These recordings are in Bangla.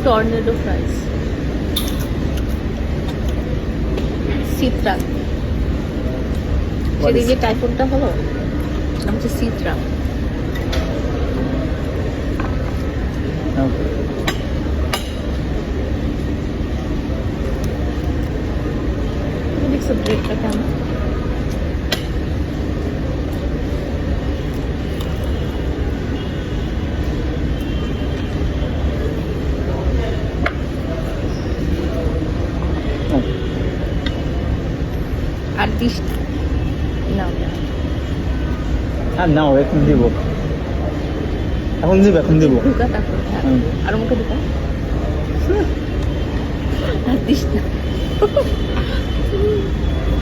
Tornado fries, সিত্রাক। সেদিন যে টাইফুনটা হলো, নাম হচ্ছে সিত্রাক। দেখছো ব্রেডটা কেমন? আর দিস না, আর নাও, এখন দিব, এখন দিব, এখন দিব। ঢুকা তারপর আর মুখে ঢুকা। আর দিস না।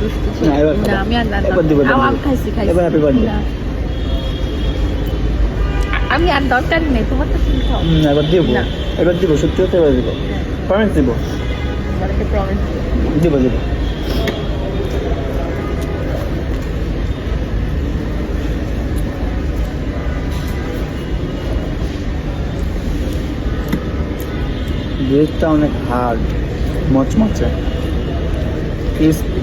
দুষ্টু ছিল। না, এবার না, আমি আর না, এবার দিব, এবার আমি দিব। খাইছি এবার happy birthday। না। আমি আর দরকার নেই, তোমার তো তুমি খাও। এবার দিব, না। এবার দিব, সত্যি সত্যি এবার দিব, প্রমিস দিব, আমার একটা প্রমিস। দিব দিব। ব্রেডটা অনেক হার্ড, মচমচে, ক্রিস্পি।